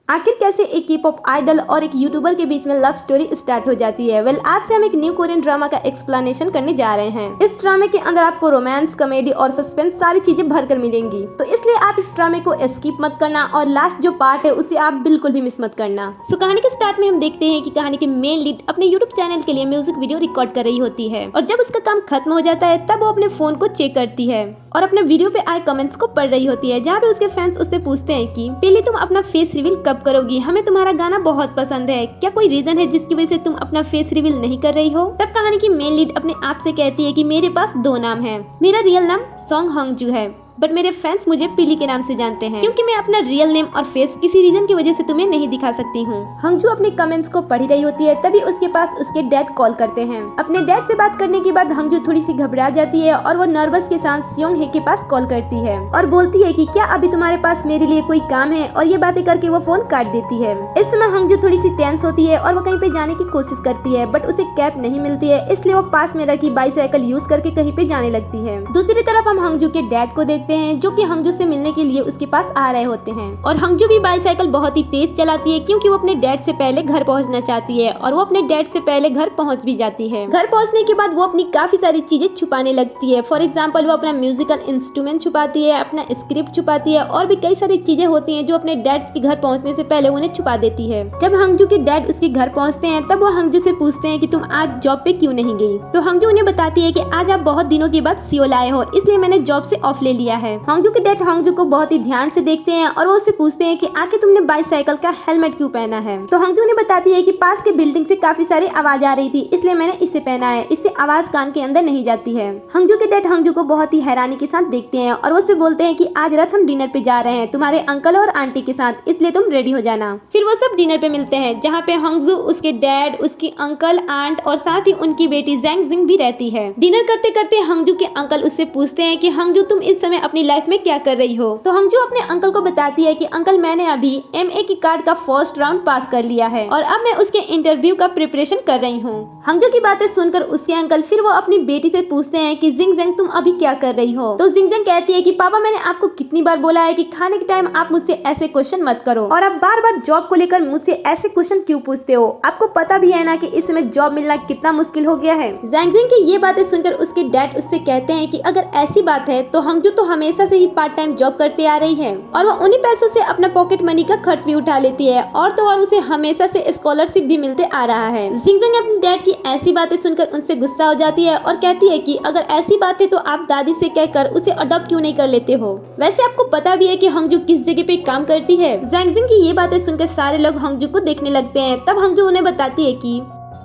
आखिर कैसे एक के पॉप आइडल और एक यूट्यूबर के बीच में लव स्टोरी स्टार्ट हो जाती है। आज से हम एक न्यू कोरियन ड्रामा का एक्सप्लेनेशन करने जा रहे हैं। इस ड्रामे के अंदर आपको रोमांस, कॉमेडी और सस्पेंस सारी चीजें भरकर मिलेंगी, तो इसलिए आप इस ड्रामे को स्किप मत करना और लास्ट जो पार्ट है उसे आप बिल्कुल भी मिस मत करना। सो कहानी के स्टार्ट में हम देखते हैं कि कहानी के मेन लीड अपने यूट्यूब चैनल के लिए म्यूजिक वीडियो रिकॉर्ड कर रही होती है, और जब उसका काम खत्म हो जाता है तब वो अपने फोन को चेक करती है और अपने वीडियो पे आए कमेंट्स को पढ़ रही होती है, जहाँ पे उसके फैंस उससे पूछते हैं कि पहले तुम अपना फेस रिवील कब करोगी, हमें तुम्हारा गाना बहुत पसंद है, क्या कोई रीजन है जिसकी वजह से तुम अपना फेस रिवील नहीं कर रही हो। तब कहानी की मेन लीड अपने आप से कहती है कि मेरे पास दो नाम है, मेरा रियल नाम सोंग हंगजू है, बट मेरे फैंस मुझे पिली के नाम से जानते हैं क्योंकि मैं अपना रियल नेम और फेस किसी रीजन की वजह से तुम्हें नहीं दिखा सकती हूँ। हंगजू अपने कमेंट्स को पढ़ रही होती है, तभी उसके पास उसके डैड कॉल करते हैं। अपने डैड से बात करने के बाद हंगजू थोड़ी सी घबरा जाती है और वो नर्वस के साथ सियोंग हे के पास कॉल करती है और बोलती है कि क्या अभी तुम्हारे पास मेरे लिए कोई काम है, और ये बातें करके वो फोन काट देती है। इस समय हंगजू थोड़ी सी टेंस होती है और वो कहीं पे जाने की कोशिश करती है, बट उसे कैब नहीं मिलती है, इसलिए वो पास में रखी बाईसाइकिल यूज करके कहीं पे जाने लगती है। दूसरी तरफ हम हंगजू के डैड को देखते हैं, जो कि से मिलने के लिए उसके पास आ रहे होते हैं, और हंगजू भी बाईसाइकिल बहुत ही तेज चलाती है क्योंकि वो अपने डैड से पहले घर पहुंचना चाहती है, और वो अपने डैड से पहले घर पहुंच भी जाती है। घर पहुंचने के बाद वो अपनी काफी सारी चीजें छुपाने लगती है। फॉर एग्जांपल वो अपना म्यूजिकल इंस्ट्रूमेंट छुपाती है, अपना स्क्रिप्ट छुपाती है, और भी कई सारी चीजें होती हैं जो अपने डैड के घर पहुंचने से पहले उन्हें छुपा देती है। जब हंगजू के डैड उसके घर पहुंचते हैं तब वो हंगजू से पूछते हैं कि तुम आज जॉब पे क्यों नहीं गई, तो हंगजू उन्हें बताती है कि आज आप बहुत दिनों के बाद सियोल आए हो, इसलिए मैंने जॉब से ऑफ ले लिया है। हंगजू के डैड हंगजू को बहुत ध्यान से देखते हैं और वो उससे पूछते हैं कि आखिर तुमने बाईसाइकिल का हेलमेट क्यों पहना है, तो हंगजू ने बताती है कि पास के बिल्डिंग से काफी सारी आवाज आ रही थी, इसलिए मैंने इसे पहना है, इससे आवाज कान के अंदर नहीं जाती है। हंगजू के डैड हंगजू को बहुत ही हैरानी के साथ देखते हैं और वो उससे बोलते हैं कि आज रात हम डिनर पे जा रहे हैं तुम्हारे अंकल और आंटी के साथ, इसलिए तुम रेडी हो जाना। फिर वो सब डिनर पे मिलते हैं, जहाँ पे हंगजू, उसके डैड, उसकी अंकल, आंट और साथ ही उनकी बेटी जैंग जिंग भी रहती है। डिनर करते करते हंगजू के अंकल उससे पूछते हैं कि हंगजू तुम इस समय अपनी लाइफ में क्या कर रही हो, तो हंगजू अपने अंकल को बताती है कि अंकल मैंने अभी MA की कार्ड का फर्स्ट राउंड पास कर लिया है और अब मैं उसके इंटरव्यू का प्रिपरेशन कर रही हूँ। हंगजू की बातें सुनकर उसके अंकल फिर वो अपनी बेटी से पूछते हैं कि जिंग जिंग तुम अभी क्या कर रही हो, तो जिंग जिंग कहती है कि पापा मैंने आपको कितनी बार बोला है कि खाने के टाइम आप मुझसे ऐसे क्वेश्चन मत करो, और आप बार बार जॉब को लेकर मुझसे ऐसे क्वेश्चन क्यों पूछते हो, आपको पता भी है ना कि इस समय जॉब मिलना कितना मुश्किल हो गया है। जिंग जिंग की ये बातें सुनकर उसके डैड उससे कहते हैं कि अगर ऐसी बात है तो हंगजू तो हमेशा से ही पार्ट टाइम जॉब करते आ रही है और वो उन्हीं पैसों से अपना पॉकेट मनी का खर्च भी उठा लेती है, और तो और उसे हमेशा से स्कॉलरशिप भी मिलते आ रहा है। जिंग जिंग अपने डैड की ऐसी बातें सुनकर उनसे गुस्सा हो जाती है और कहती है कि अगर ऐसी बात है तो आप दादी से कहकर उसे अडॉप्ट क्यों नहीं कर लेते हो, वैसे आपको पता भी है कि हंगजू किस जगह पे काम करती है। जिंग जिंग की ये बातें सुनकर सारे लोग हंगजू को देखने लगते हैं। तब हंगजू उन्हें बताती है कि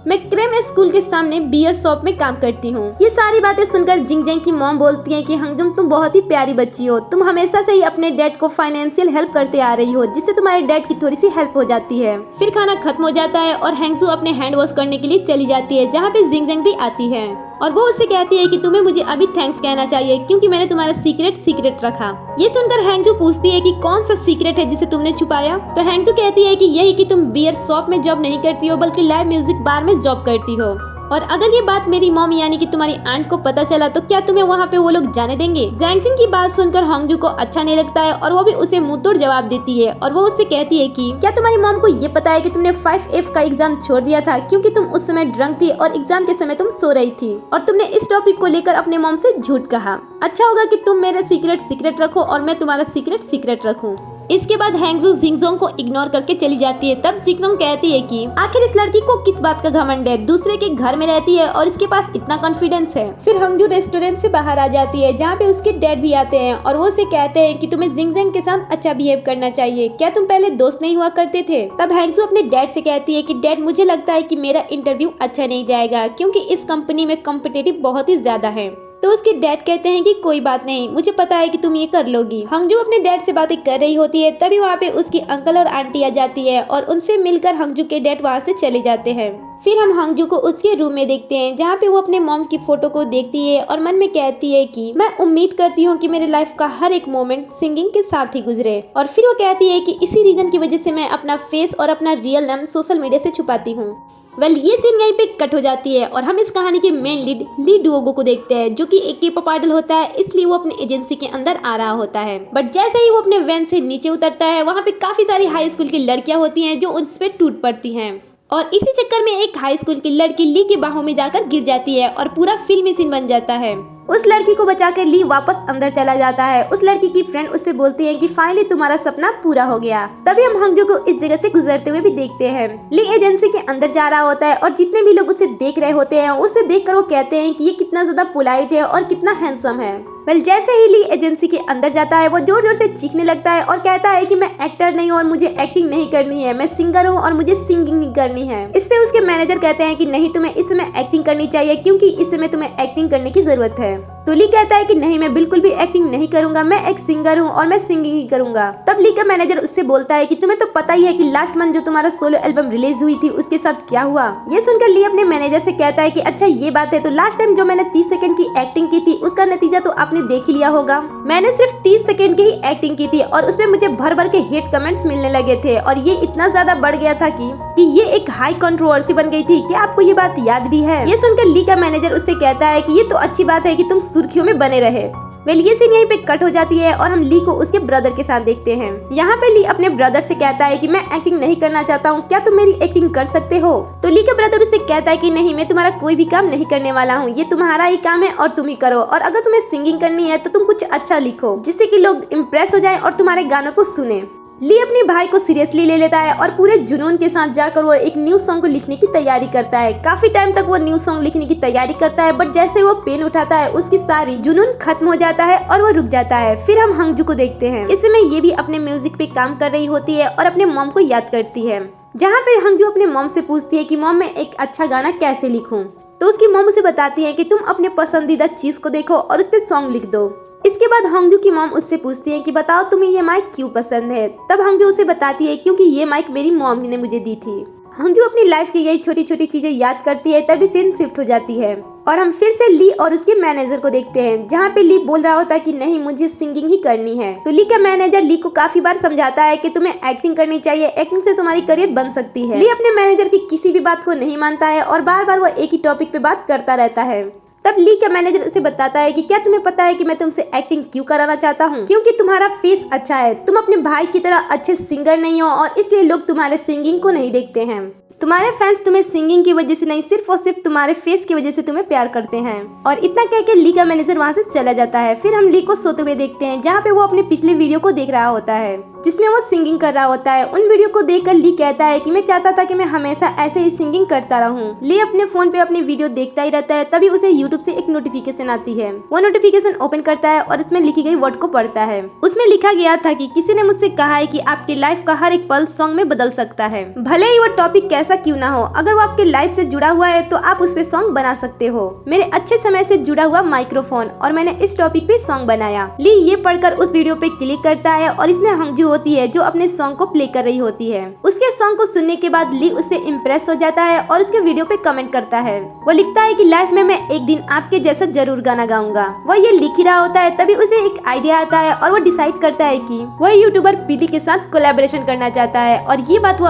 मैं क्रेम स्कूल के सामने बियर शॉप में काम करती हूँ। ये सारी बातें सुनकर जिंग जिंग की मॉम बोलती है कि हंगजू तुम बहुत ही प्यारी बच्ची हो, तुम हमेशा से ही अपने डैड को फाइनेंशियल हेल्प करते आ रही हो, जिससे तुम्हारे डैड की थोड़ी सी हेल्प हो जाती है। फिर खाना खत्म हो जाता है और हंगजू अपने हैंड वॉश करने के लिए चली जाती है, जहाँ पे जिंग जिंग भी आती है और वो उससे कहती है कि तुम्हें मुझे अभी थैंक्स कहना चाहिए क्योंकि मैंने तुम्हारा सीक्रेट रखा। ये सुनकर हंगजू पूछती है कि कौन सा सीक्रेट है जिसे तुमने छुपाया, तो हंगजू कहती है कि यही कि तुम बियर शॉप में जॉब नहीं करती हो बल्कि लाइव म्यूजिक बार में जॉब करती हो, और अगर ये बात मेरी मॉम यानी कि तुम्हारी आंट को पता चला तो क्या तुम्हें वहाँ पे वो लोग जाने देंगे। जिंग जिंग की बात सुनकर हंगजू को अच्छा नहीं लगता है और वो भी उसे मुंह तोड़ जवाब देती है, और वो उससे कहती है कि क्या तुम्हारी मॉम को ये पता है कि तुमने 5F का एग्जाम छोड़ दिया था क्योंकि तुम उस समय ड्रंक थी और एग्जाम के समय तुम सो रही थी, और तुमने इस टॉपिक को लेकर अपने मॉम से झूठ कहा। अच्छा होगा कि तुम मेरा सीक्रेट रखो और मैं तुम्हारा सीक्रेट रखूं। इसके बाद हंगजू जिंगजोंग को इग्नोर करके चली जाती है। तब जिंगजोंग कहती है कि आखिर इस लड़की को किस बात का घमंड है, दूसरे के घर में रहती है और इसके पास इतना कॉन्फिडेंस है। फिर हंगजू रेस्टोरेंट से बाहर आ जाती है, जहाँ पे उसके डैड भी आते हैं और वो उसे कहते हैं कि तुम्हें जिंगजोंग के साथ अच्छा बिहेव करना चाहिए, क्या तुम पहले दोस्त नहीं हुआ करते थे। तब हंगजू अपने डैड से कहती है कि डैड मुझे लगता है कि मेरा इंटरव्यू अच्छा नहीं जाएगा क्योंकि इस कंपनी में कॉम्पिटिटिव बहुत ही ज्यादा है, तो उसके डैड कहते हैं कि कोई बात नहीं, मुझे पता है कि तुम ये कर लोगी। हंगजू अपने डैड से बातें कर रही होती है, तभी वहाँ पे उसकी अंकल और आंटी आ जाती है और उनसे मिलकर हंगजू के डैड वहाँ से चले जाते हैं। फिर हम हंगजू को उसके रूम में देखते हैं जहाँ पे वो अपने मॉम की फोटो को देखती है और मन में कहती है कि मैं उम्मीद करती हूँ कि मेरे लाइफ का हर एक मोमेंट सिंगिंग के साथ ही गुजरे। और फिर वो कहती है कि इसी रीजन की वजह से मैं अपना फेस और अपना रियल नाम सोशल मीडिया से छुपाती हूँ। ये सीन यहीं पे कट हो जाती है और हम इस कहानी के मेन लीड ली डुओगो को देखते हैं, जो कि एक K-pop आइडल होता है, इसलिए वो अपनी एजेंसी के अंदर आ रहा होता है। बट जैसे ही वो अपने वैन से नीचे उतरता है, वहाँ पे काफी सारी हाई स्कूल की लड़कियां होती हैं जो उस पे टूट पड़ती हैं और इसी चक्कर में एक हाई स्कूल की लड़की ली की बाहों में जाकर गिर जाती है और पूरा फिल्मी सीन बन जाता है। उस लड़की को बचाकर ली वापस अंदर चला जाता है। उस लड़की की फ्रेंड उससे बोलती है कि फाइनली तुम्हारा सपना पूरा हो गया। तभी हम हंगजू को इस जगह से गुजरते हुए भी देखते हैं। ली एजेंसी के अंदर जा रहा होता है और जितने भी लोग उसे देख रहे होते हैं उसे देखकर वो कहते हैं कि ये कितना ज्यादा पोलाइट है और कितना हैंडसम है। जैसे ही ली एजेंसी के अंदर जाता है, वो जोर जोर से चीखने लगता है और कहता है कि मैं एक्टर नहीं हूँ और मुझे एक्टिंग नहीं करनी है, मैं सिंगर हूँ और मुझे सिंगिंग करनी है। इस पे उसके मैनेजर कहते हैं कि नहीं, तुम्हें इस समय एक्टिंग करनी चाहिए क्योंकि इस समय तुम्हें एक्टिंग करने की जरूरत है। तो ली कहता है कि नहीं, मैं बिल्कुल भी एक्टिंग नहीं करूंगा, मैं एक सिंगर हूँ और मैं सिंगिंग ही करूंगा। तब ली का मैनेजर उससे बोलता है कि तुम्हें तो पता ही है कि लास्ट मंथ जो तुम्हारा सोलो एल्बम रिलीज हुई थी उसके साथ क्या हुआ। ये सुनकर ली अपने मैनेजर से कहता है कि अच्छा ये बात है, तो लास्ट टाइम जो मैंने 30 सेकंड की एक्टिंग की थी उसका नतीजा तो आपने देख ही लिया होगा। मैंने सिर्फ 30 सेकंड की ही एक्टिंग की थी और उसमें मुझे भर भर के हेट कमेंट्स मिलने लगे थे और ये इतना ज्यादा बढ़ गया था कि ये एक हाई कंट्रोवर्सी बन गई थी। क्या आपको ये बात याद भी है? ये सुनकर ली का मैनेजर उससे कहता है कि ये तो अच्छी बात है कि तुम सुर्खियों में बने रहे। ये सीन यहीं पे कट हो जाती है और हम ली को उसके ब्रदर के साथ देखते हैं। यहाँ पे ली अपने ब्रदर से कहता है कि मैं एक्टिंग नहीं करना चाहता हूँ, क्या तुम मेरी एक्टिंग कर सकते हो? तो ली का ब्रदर उससे कहता है कि नहीं, मैं तुम्हारा कोई भी काम नहीं करने वाला हूँ, ये तुम्हारा ही काम है और तुम ही करो। और अगर तुम्हें सिंगिंग करनी है तो तुम कुछ अच्छा लिखो जिससे कि लोग इम्प्रेस हो जाए और तुम्हारे गानों को सुने। ली अपने भाई को सीरियसली ले लेता है और पूरे जुनून के साथ जाकर वो एक न्यू सॉन्ग को लिखने की तैयारी करता है। काफी टाइम तक वो न्यू सॉन्ग लिखने की तैयारी करता है, बट जैसे वो पेन उठाता है उसकी सारी जुनून खत्म हो जाता है और वो रुक जाता है। फिर हम हंगजू को देखते हैं। इस समय ये भी अपने म्यूजिक पे काम कर रही होती है और अपने मॉम को याद करती है, जहाँ पे हंगजू अपने मॉम से पूछती है कि मॉम, मैं एक अच्छा गाना कैसे लिखूं? तो उसकी मॉम उसे बताती है कि तुम अपने पसंदीदा चीज को देखो और उस पर सॉन्ग लिख दो। इसके बाद हंगजू की मॉम उससे पूछती है कि बताओ तुम्हें ये माइक क्यों पसंद है? तब हंगजू उसे बताती है क्योंकि ये माइक मेरी मॉम ने मुझे दी थी। हंगजू अपनी लाइफ की यही छोटी छोटी चीजें याद करती है, तभी सीन शिफ्ट हो जाती है और हम फिर से ली और उसके मैनेजर को देखते हैं, जहाँ पे ली बोल रहा होता है कि नहीं, मुझे सिंगिंग ही करनी है। तो ली का मैनेजर ली को काफी बार समझाता है कि तुम्हें एक्टिंग करनी चाहिए, एक्टिंग से तुम्हारी करियर बन सकती है। ली अपने मैनेजर की किसी भी बात को नहीं मानता है और बार बार वो एक ही टॉपिक पे बात करता रहता है। तब ली का मैनेजर उसे बताता है कि क्या तुम्हें पता है कि मैं तुमसे एक्टिंग क्यों कराना चाहता हूँ? क्योंकि तुम्हारा फेस अच्छा है, तुम अपने भाई की तरह अच्छे सिंगर नहीं हो और इसलिए लोग तुम्हारे सिंगिंग को नहीं देखते हैं। तुम्हारे फैंस तुम्हें सिंगिंग की वजह से नहीं, सिर्फ और सिर्फ तुम्हारे फेस की वजह से तुम्हें प्यार करते हैं। और इतना कहकर ली का मैनेजर वहाँ से चला जाता है। फिर हम ली को सोते हुए देखते हैं, जहाँ पे वो अपने पिछले वीडियो को देख रहा होता है जिसमें वो सिंगिंग कर रहा होता है। उन वीडियो को देखकर ली कहता है कि मैं चाहता था कि मैं हमेशा ऐसे ही सिंगिंग करता रहूं। ली अपने फोन पे अपनी वीडियो देखता ही रहता है, तभी उसे यूट्यूब से एक नोटिफिकेशन आती है। वो नोटिफिकेशन ओपन करता है और इसमें लिखी गई वर्ड को पढ़ता है। उसमें लिखा गया था कि किसी ने मुझसे कहा है कि आपकी लाइफ का हर एक पल सॉन्ग में बदल सकता है, भले ही वो टॉपिक कैसा क्यों ना हो। अगर वो आपके लाइफ से जुड़ा हुआ है तो आप उस पे सॉन्ग बना सकते हो। मेरे अच्छे समय से जुड़ा हुआ माइक्रोफोन और मैंने इस टॉपिक पे सॉन्ग बनाया। ली ये पढ़कर उस वीडियो पे क्लिक करता है और इसमें हंगजू होती है जो अपने सॉन्ग को प्ले कर रही होती है। उसके सॉन्ग को सुनने के बाद ली उससे इम्प्रेस हो जाता है और उसके वीडियो पे कमेंट करता है। वो लिखता है कि लाइफ में मैं एक दिन आपके जैसा जरूर गाना गाऊंगा। वो ये लिख ही रहा होता है, तभी उसे एक आइडिया आता है और वो डिसाइड करता है कि वो यूट्यूबर पीली के साथ कोलैबोरेशन करना चाहता है और ये बात वो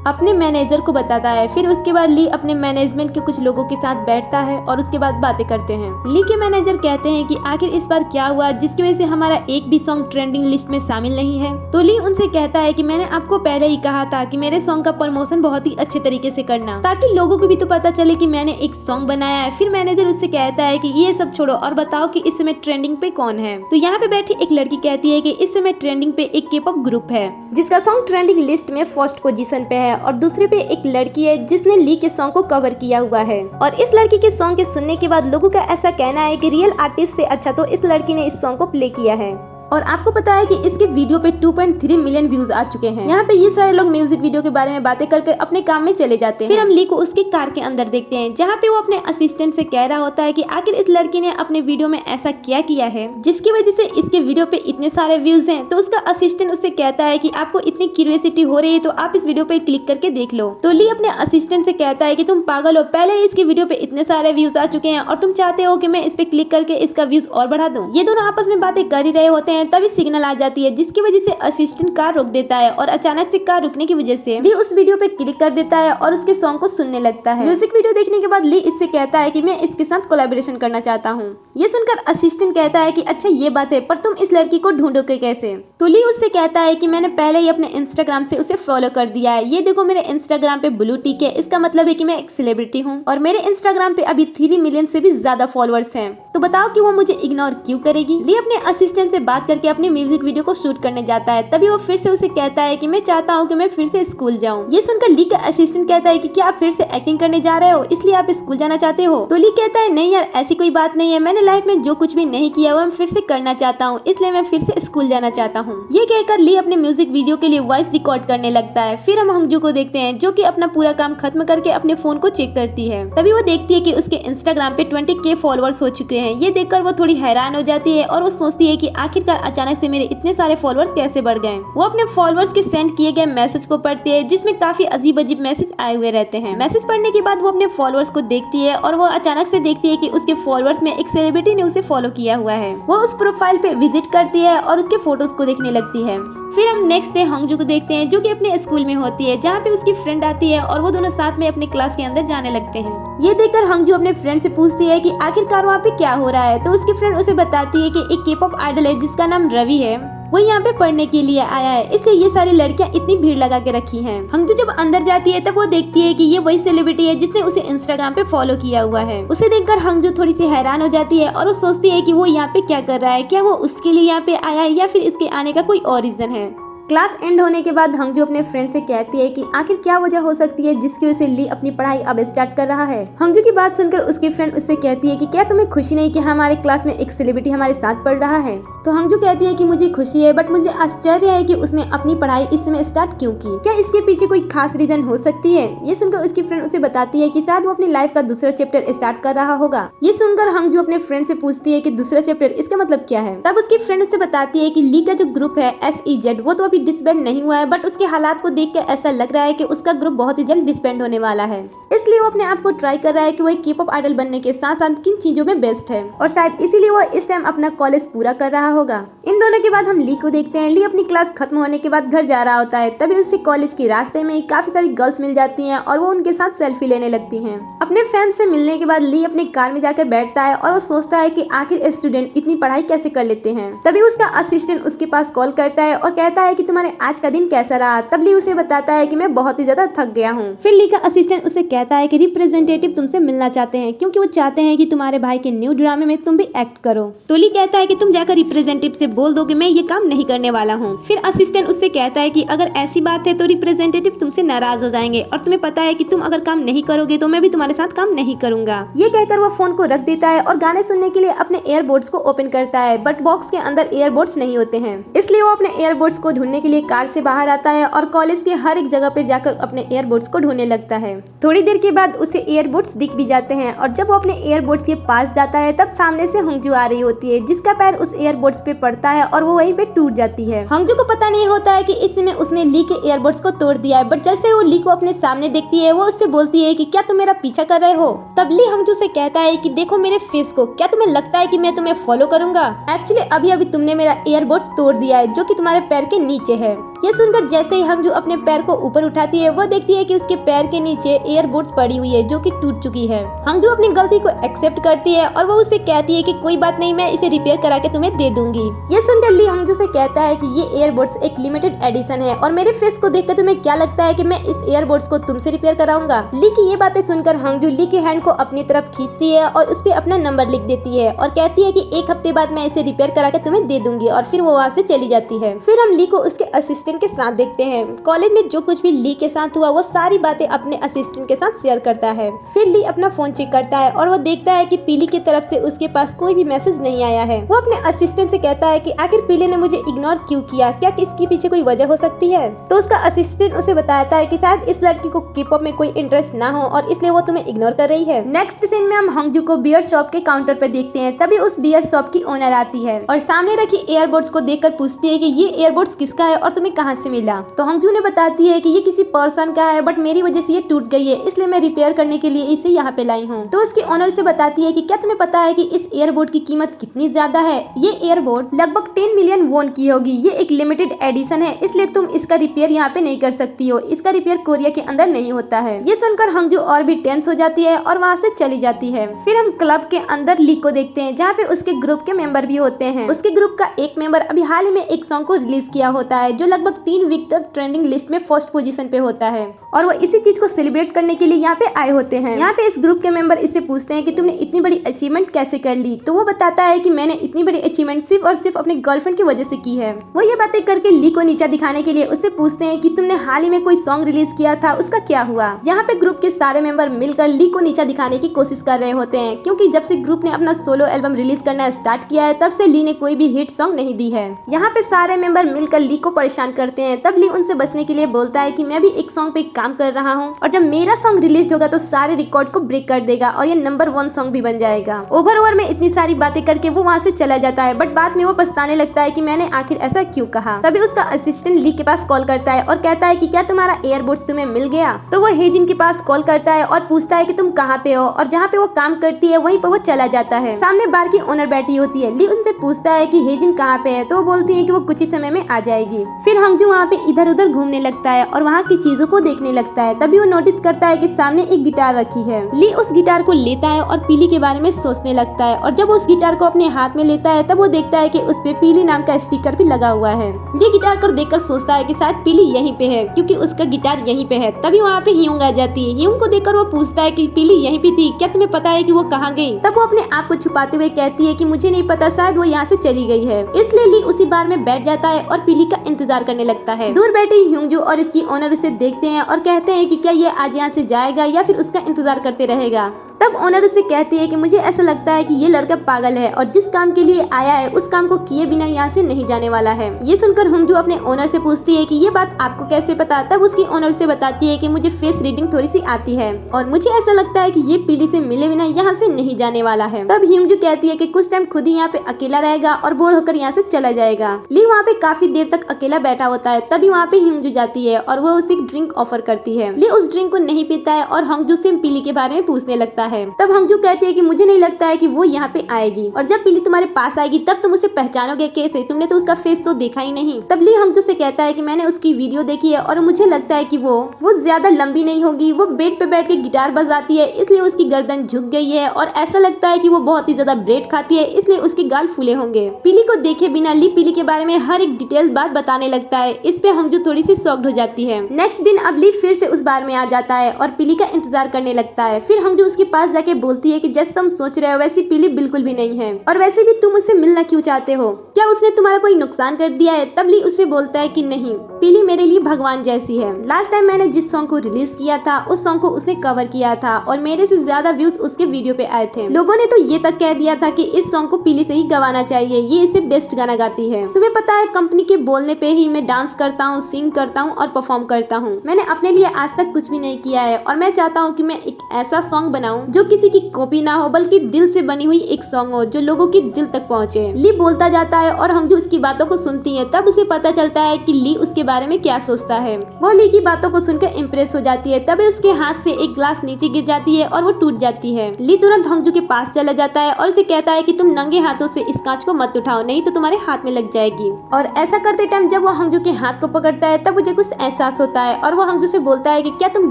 अपने मैनेजर को बताता है। फिर उसके बाद ली अपने मैनेजमेंट के कुछ लोगों के साथ बैठता है और उसके बाद बातें करते हैं। ली के मैनेजर कहते हैं कि आखिर इस बार क्या हुआ जिसकी वजह से हमारा एक भी सॉन्ग ट्रेंडिंग लिस्ट में शामिल नहीं है। तो ली उनसे कहता है कि मैंने आपको पहले ही कहा था कि मेरे सॉन्ग का प्रमोशन बहुत ही अच्छे तरीके से करना, ताकि लोगों को भी तो पता चले कि मैंने एक सॉन्ग बनाया है। फिर मैनेजर उससे कहता है कि ये सब छोड़ो और बताओ कि इस समय ट्रेंडिंग पे कौन है। तो यहाँ पे बैठी एक लड़की कहती है कि इस समय ट्रेंडिंग पे एक K-pop ग्रुप है जिसका सॉन्ग ट्रेंडिंग लिस्ट में फर्स्ट पोजीशन पे है और दूसरे पे एक लड़की है जिसने ली के सॉन्ग को कवर किया हुआ है। और इस लड़की के सॉन्ग के सुनने के बाद लोगों का ऐसा कहना है कि रियल आर्टिस्ट से अच्छा तो इस लड़की ने इस सॉन्ग को प्ले किया है। और आपको पता है कि इसके वीडियो पे 2.3 मिलियन व्यूज आ चुके हैं। यहाँ पे ये सारे लोग म्यूजिक वीडियो के बारे में बातें करके अपने काम में चले जाते हैं। फिर हम ली को उसकी कार के अंदर देखते हैं, जहाँ पे वो अपने असिस्टेंट से कह रहा होता है कि आखिर इस लड़की ने अपने वीडियो में ऐसा क्या किया है जिसकी वजह से इसके वीडियो पे इतने सारे व्यूज हैं। तो उसका असिस्टेंट उससे कहता है कि आपको इतनी क्यूरियोसिटी हो रही है तो आप इस वीडियो पे क्लिक करके देख लो। तो ली अपने असिस्टेंट से कहता है कि तुम पागल हो, पहले ही इसकी वीडियो पे इतने सारे व्यूज आ चुके हैं और तुम चाहते हो कि मैं इस पे क्लिक करके इसका व्यूज और बढ़ा दूं। ये दोनों आपस में बातें कर ही रहे होते हैं, तभी सिग्नल आ जाती है जिसकी वजह से असिस्टेंट कार रोक देता है और अचानक से कार रुकने की वजह से ली उस वीडियो पे क्लिक कर देता है और उसके सॉन्ग को सुनने लगता है। म्यूजिक वीडियो देखने के बाद ली इससे कहता है कि मैं इसके साथ कोलैबोरेशन करना चाहता हूँ। ये सुनकर असिस्टेंट कहता है कि अच्छा ये बात है, पर तुम इस लड़की को ढूंढोगे कैसे? तो ली उससे कहता है कि मैंने पहले ही अपने इंस्टाग्राम से उसे फॉलो कर दिया है। ये देखो मेरे इंस्टाग्राम पे ब्लू टिक है, इसका मतलब है कि मैं एक सेलिब्रिटी हूँ और मेरे इंस्टाग्राम पे अभी 3 मिलियन से भी ज्यादा फॉलोअर्स हैं। तो बताओ कि वो मुझे इग्नोर क्यों करेगी? ली अपने असिस्टेंट से बात करके अपनी म्यूजिक वीडियो को शूट करने जाता है। तभी वो फिर से उसे कहता है कि मैं चाहता हूँ कि मैं फिर से स्कूल जाऊँ। ये सुनकर ली का असिस्टेंट कहता है कि क्या आप फिर से एक्टिंग करने जा रहे हो, इसलिए आप स्कूल जाना चाहते हो? तो ली कहता है नहीं यार, ऐसी कोई बात नहीं है, मैंने लाइफ में जो कुछ भी नहीं किया वो मैं फिर से करना चाहता हूँ, इसलिए मैं फिर से स्कूल जाना चाहता हूँ। ये कहकर ली अपने म्यूजिक वीडियो के लिए वॉइस रिकॉर्ड करने लगता है। फिर हम हंगजू को देखते हैं जो कि अपना पूरा काम खत्म करके अपने फोन को चेक करती है। तभी वो देखती है कि उसके इंस्टाग्राम पे 20K फॉलोअर्स हो चुके हैं। ये देखकर वो थोड़ी हैरान हो जाती है और वो सोचती है कि आखिरकार अचानक से मेरे इतने सारे फॉलोअर्स कैसे बढ़ गए। वो अपने फॉलोअर्स के सेंड किए गए मैसेज को पढ़ती है जिसमें काफी अजीब अजीब मैसेज आए हुए रहते हैं। मैसेज पढ़ने के बाद वो अपने फॉलोअर्स को देखती है और वो अचानक से देखती है कि उसके फॉलोअर्स में एक सेलिब्रिटी ने उसे फॉलो किया हुआ है। वो उस प्रोफाइल पे विजिट करती है और उसके फोटोज को देखने लगती है। फिर हम नेक्स्ट डे हंगजू को देखते हैं जो कि अपने स्कूल में होती है, जहाँ पे उसकी फ्रेंड आती है और वो दोनों साथ में अपने क्लास के अंदर जाने लगते हैं। ये देखकर हंगजू अपने फ्रेंड से पूछती है कि आखिरकार वहाँ पे क्या हो रहा है। तो उसकी फ्रेंड उसे बताती है कि एक K-pop आइडल है जिसका नाम रवि है, वो यहाँ पे पढ़ने के लिए आया है, इसलिए ये सारी लड़कियां इतनी भीड़ लगा के रखी हैं। हंगजू जब अंदर जाती है तब वो देखती है कि ये वही सेलिब्रिटी है जिसने उसे इंस्टाग्राम पे फॉलो किया हुआ है। उसे देखकर हंगजू थोड़ी सी हैरान हो जाती है और वो सोचती है कि वो यहाँ पे क्या कर रहा है, क्या वो उसके लिए यहाँ पे आया है या फिर इसके आने का कोई और रीजन है। क्लास एंड होने के बाद हंगजू अपने फ्रेंड से कहती है कि आखिर क्या वजह हो सकती है जिसकी वजह से ली अपनी पढ़ाई अब स्टार्ट कर रहा है। हंगजू की बात सुनकर उसकी फ्रेंड उससे कहती है कि क्या तुम्हें खुशी नहीं कि हमारे क्लास में एक सेलिब्रिटी हमारे साथ पढ़ रहा है? तो हंगजू कहती है कि मुझे खुशी है, बट मुझे आश्चर्य है कि उसने अपनी पढ़ाई इस समय स्टार्ट क्यों की, क्या इसके पीछे कोई खास रीजन हो सकती है? ये सुनकर उसकी फ्रेंड उसे बताती है कि शायद वो अपनी लाइफ का दूसरा चैप्टर स्टार्ट कर रहा होगा। ये सुनकर हंगजू अपने फ्रेंड से पूछती है कि दूसरा चैप्टर, इसका मतलब क्या है? तब उसकी फ्रेंड उसे बताती है कि ली का जो ग्रुप है SEZ वो तो अभी डिसबैंड नहीं हुआ है, बट उसके हालात को देख कर ऐसा लग रहा है कि उसका ग्रुप बहुत ही जल्द डिसबैंड होने वाला है। इसलिए वो अपने आप को ट्राई कर रहा है कि वो एक K-pop आइडल बनने के साथ साथ किन चीजों में बेस्ट है और शायद इसीलिए वो इस टाइम अपना कॉलेज पूरा कर रहा होगा। इन दोनों के बाद हम ली को देखते हैं। ली अपनी क्लास खत्म होने के बाद घर जा रहा होता है, तभी उससे कॉलेज के रास्ते में काफी सारी गर्ल्स मिल जाती हैं और वो उनके साथ सेल्फी लेने लगती हैं। अपने फैन से मिलने के बाद ली अपनी कार में जाकर बैठता है और वो सोचता है कि आखिर स्टूडेंट इतनी पढ़ाई कैसे कर लेते हैं। तभी उसका असिस्टेंट उसके पास कॉल करता है और कहता है कि तुम्हारे आज का दिन कैसा रहा? तब ली उसे बताता है कि मैं बहुत ही ज्यादा थक गया हूँ। फिर ली का असिस्टेंट उसे कहता है कि रिप्रेजेंटेटिव तुमसे मिलना चाहते हैं क्योंकि वो चाहते हैं कि तुम्हारे भाई के न्यू ड्रामे में तुम भी एक्ट करो। तो ली कहता है कि तुम जाकर रिप्रेजेंटेटिव से बोल दो कि मैं ये काम नहीं करने वाला हूँ। फिर असिस्टेंट उससे कहता है कि अगर ऐसी बात है तो रिप्रेजेंटेटिव तुमसे नाराज हो जाएंगे और तुम्हें पता है कि तुम अगर काम नहीं करोगे तो मैं भी तुम्हारे साथ काम नहीं करूंगा। ये कहकर वो फोन को रख देता है और गाने सुनने के लिए अपने एयरबड्स को ओपन करता है, बट बॉक्स के अंदर एयरबड्स नहीं होते हैं, इसलिए वो अपने एयरबड्स को ढूंढने के लिए कार से बाहर आता है और कॉलेज के हर एक जगह पे जाकर अपने एयरबड्स को ढूंढने लगता है। थोड़ी देर के बाद उसे एयरबड्स दिख भी जाते हैं और जब वो अपने एयरबड्स के पास जाता है तब सामने से हंगजू आ रही होती है जिसका पैर उस एयरबड्स पे पड़ता है और वो वहीं पे टूट जाती है। हंगजू को पता नहीं होता है कि इस समय उसने ली के एयरबड्स को तोड़ दिया है, बट जैसे वो ली को अपने सामने देखती है वो उससे बोलती है कि क्या तुम मेरा पीछा कर रहे हो? तब ली हंगजू से कहता है कि देखो मेरे फेस को, क्या तुम्हें लगता है कि मैं तुम्हें फॉलो करूंगा? एक्चुअली अभी अभी तुमने मेरा एयरबड्स तोड़ दिया है जो कि तुम्हारे पैर के नीचे है। ये सुनकर जैसे ही हंगजू अपने पैर को ऊपर उठाती है वो देखती है कि उसके पैर के नीचे एयरबड्स पड़ी हुई है जो कि टूट चुकी है। हंगजू अपनी गलती को एक्सेप्ट करती है और वो उसे कहती है कि कोई बात नहीं, मैं इसे रिपेयर करा के तुम्हें दे दूंगी। ये सुनकर ली हंगजू से कहता है कि ये एयरबड्स एक लिमिटेड एडिशन है और मेरे फेस को देखकर तुम्हें क्या लगता है कि मैं इस ईयरबड्स को तुमसे रिपेयर कराऊंगा। ली की ये बातें सुनकर हंगजू ली के हैंड को अपनी तरफ खींचती है और उस पे अपना नंबर लिख देती है और कहती है कि 1 हफ्ते बाद मैं इसे रिपेयर करा के तुम्हें दे दूंगी, और फिर वो वहाँ से चली जाती है। फिर हम ली को उसके असिस्टेंट के साथ देखते हैं। कॉलेज में जो कुछ भी ली के साथ हुआ वो सारी बातें अपने असिस्टेंट के साथ शेयर करता है। फिर ली अपना फोन चेक करता है और वो देखता है कि पीली की तरफ से उसके पास कोई भी मैसेज नहीं आया है। वो अपने असिस्टेंट से कहता है कि आखिर पीली ने मुझे इग्नोर क्यों किया, क्या इसके पीछे कोई वजह हो सकती है। तो उसका असिस्टेंट उसे बताता है कि शायद इस लड़की को के-पॉप में कोई इंटरेस्ट ना हो और इसलिए वो तुम्हें इग्नोर कर रही है। नेक्स्ट सीन में हम हंगजू को बियर शॉप के काउंटर पर देखते हैं। तभी उस बियर शॉप की ओनर आती है और सामने रखी ईयरबड्स को देखकर पूछती है कि ये ईयरबड्स किसका है और तुम्हें कहाँ से मिला। तो हंगजू ने बताती है कि ये किसी पर्सन का है, बट मेरी वजह से ये टूट गई है, इसलिए मैं रिपेयर करने के लिए इसे यहाँ पे लाई हूँ। तो उसकी ओनर से बताती है कि क्या तुम्हें पता है कि इस ईयरबड की कीमत कितनी ज्यादा है। ये ईयरबड लगभग 10 मिलियन वोन की होगी। ये एक लिमिटेड एडिशन है, इसलिए तुम इसका रिपेयर यहाँ पे नहीं कर सकती हो। इसका रिपेयर कोरिया के अंदर नहीं होता है। ये सुनकर हंगजू और भी टेंस हो जाती है और वहाँ से चली जाती है। फिर हम क्लब के अंदर ली को देखते हैं, जहाँ पे उसके ग्रुप के मेंबर भी होते हैं। उसके ग्रुप का एक मेंबर अभी हाल ही में एक सॉन्ग को रिलीज किया होता है जो लगभग 3 वीक तक ट्रेंडिंग लिस्ट में फर्स्ट पोजीशन पे होता है, और वो इसी चीज को सेलिब्रेट करने के लिए यहाँ पे आए होते हैं। यहाँ पे इस ग्रुप के मेंबर इससे पूछते हैं कि तुमने इतनी बड़ी अचीवमेंट कैसे कर ली। तो वो बताता है कि मैंने इतनी बड़ी अचीवमेंट सिर्फ और सिर्फ अपने गर्लफ्रेंड की वजह से की है। वो ये बातें करके ली को नीचा दिखाने के लिए उससे पूछते हैं कि तुमने हाल ही में कोई सॉन्ग रिलीज किया था, उसका क्या हुआ। यहाँ पे ग्रुप के सारे मेंबर मिलकर ली को नीचा दिखाने की कोशिश कर रहे होते हैं, क्योंकि जब से ग्रुप ने अपना सोलो एल्बम रिलीज करना स्टार्ट किया है तब से ली ने कोई भी हिट सॉन्ग नहीं दी है। यहाँ पे सारे मेंबर मिलकर ली को परेशान करते हैं। तब ली उनसे बचने के लिए बोलता है कि मैं भी एक सॉन्ग पे काम कर रहा हूँ और जब मेरा सॉन्ग रिलीज होगा तो सारे रिकॉर्ड को ब्रेक कर देगा और ये नंबर 1 सॉन्ग भी बन जाएगा। ओवर में इतनी सारी बातें करके वो वहाँ से चला जाता है, बट बाद में वो पछताने लगता है कि मैंने आखिर ऐसा क्यों कहा। तभी उसका असिस्टेंट ली के पास कॉल करता है और कहता है कि क्या तुम्हारा ईयरबड्स तुम्हें मिल गया। तो वो हेजिन के पास कॉल करता है और पूछता है कि तुम कहाँ पे हो, और जहाँ पे वो काम करती है वहीं पर वो चला जाता है। सामने बार की ओनर बैठी होती है। ली उनसे पूछता है कि हेजिन कहाँ पे है, तो वो बोलती है कि वो कुछ ही समय में आ जाएगी। फिर हंगजू वहाँ पे इधर उधर घूमने लगता है और वहाँ की चीजों को देखने लगता है। तभी वो नोटिस करता है कि सामने एक गिटार रखी है। ली उस गिटार को लेता है और पीली के बारे में सोचने लगता है, और जब उस गिटार को अपने हाथ में लेता है तब वो देखता है कि उस पे पीली नाम का स्टिकर भी लगा हुआ है। ली गिटार को देखकर सोचता है कि शायद पीली यहीं पे है, क्योंकि उसका गिटार यहीं पे है। तभी वहाँ पे ह्यूंग आ जाती है। ह्यूंग को देखकर वो पूछता है कि पीली यहीं पे थी, क्या तुम्हें पता है कि वो कहाँ गई। तब वो अपने आप को छुपाते हुए कहती है कि मुझे नहीं पता, शायद वो यहाँ से चली गई है। इसलिए ली उसी बार में बैठ जाता है और पीली का इंतजार करने लगता है। दूर बैठे ह्यूंगजू और इसकी ओनर उसे देखते हैं और कहते हैं कि क्या ये आज यहाँ से जाएगा या फिर उसका इंतजार करते रहेगा। तब ओनर उसे कहती है कि मुझे ऐसा लगता है कि ये लड़का पागल है और जिस काम के लिए आया है उस काम को किए बिना यहाँ से नहीं जाने वाला है। ये सुनकर हंगजू अपने ओनर से पूछती है कि ये बात आपको कैसे पता। तब उसकी ओनर से बताती है कि मुझे फेस रीडिंग थोड़ी सी आती है और मुझे ऐसा लगता है कि ये पीली से मिले बिना यहाँ से नहीं जाने वाला है। तब हंगजू कहती है कि कुछ टाइम खुद ही यहाँ पे अकेला रहेगा और बोर होकर यहाँ से चला जाएगा। ली वहाँ पे काफी देर तक अकेला बैठा होता है। तभी वहाँ पे हंगजू जाती है और वो उसे ड्रिंक ऑफर करती है। ली उस ड्रिंक को नहीं पीता है और हंगजू से पीली के बारे में पूछने लगता है। तब हंगजू कहती है कि मुझे नहीं लगता है कि वो यहाँ पे आएगी, और जब पीली तुम्हारे पास आएगी तब तुम उसे पहचानोगे कैसे, तुमने तो उसका फेस तो देखा ही नहीं। तब ली हंगजू से कहता है कि मैंने उसकी वीडियो देखी है और मुझे लगता है कि वो ज्यादा लंबी नहीं होगी। वो बेड पे बैठ के गिटार बजाती है, इसलिए उसकी गर्दन झुक गई है, और ऐसा लगता है कि वो बहुत ही ज्यादा ब्रेड खाती है, इसलिए उसके गाल फूले होंगे। पीली को देखे बिना ली पीली के बारे में हर एक डिटेल बात बताने लगता है। इस पे हंगजू थोड़ी सी शॉक्ड हो जाती है। नेक्स्ट दिन अब ली फिर से उस बार में आ जाता है और पीली का इंतजार करने लगता है। फिर हंगजू उसके पास जाके बोलती है कि जैसे तुम सोच रहे हो वैसी पीली बिल्कुल भी नहीं है, और वैसे भी तुम उससे मिलना क्यों चाहते हो, क्या उसने तुम्हारा कोई नुकसान कर दिया है। तब ली उससे बोलता है कि नहीं, पीली मेरे लिए भगवान जैसी है। लास्ट टाइम मैंने जिस सॉन्ग को रिलीज किया था उस सॉन्ग को उसने कवर किया था और मेरे से ज्यादा व्यूज उसके वीडियो पे आए थे। लोगों ने तो ये तक कह दिया था कि इस सॉन्ग को पीली से ही गवाना चाहिए, ये इससे बेस्ट गाना गाती है। तुम्हें पता है कंपनी के बोलने पे ही मैं डांस करता हूँ, सिंग करता हूँ और परफॉर्म करता हूँ। मैंने अपने लिए आज तक कुछ भी नहीं किया है और मैं चाहता हूँ कि मैं एक ऐसा सॉन्ग बनाऊं जो किसी की कॉपी ना हो बल्कि दिल से बनी हुई एक सॉन्ग हो जो लोगों के दिल तक पहुँचे। ली बोलता जाता है और हंगजू उसकी बातों को सुनती है। तब उसे पता चलता है कि ली उसके बारे में क्या सोचता है। वो ली की बातों को सुनकर इम्प्रेस हो जाती है। तभी उसके हाथ से एक ग्लास नीचे गिर जाती है और वो टूट जाती है। ली तुरंत हंगजू के पास चला जाता है और उसे कहता है कि तुम नंगे हाथों से इस कांच को मत उठाओ, नहीं तो तुम्हारे हाथ में लग जाएगी। और ऐसा करते टाइम जब वो हंगजू के हाथ को पकड़ता है तब मुझे कुछ एहसास होता है और वो हंगजू से बोलता है कि क्या तुम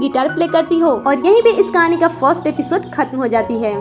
गिटार प्ले करती हो। और यहीं पे इस कहानी का फर्स्ट एपिसोड खत्म हो जाती है।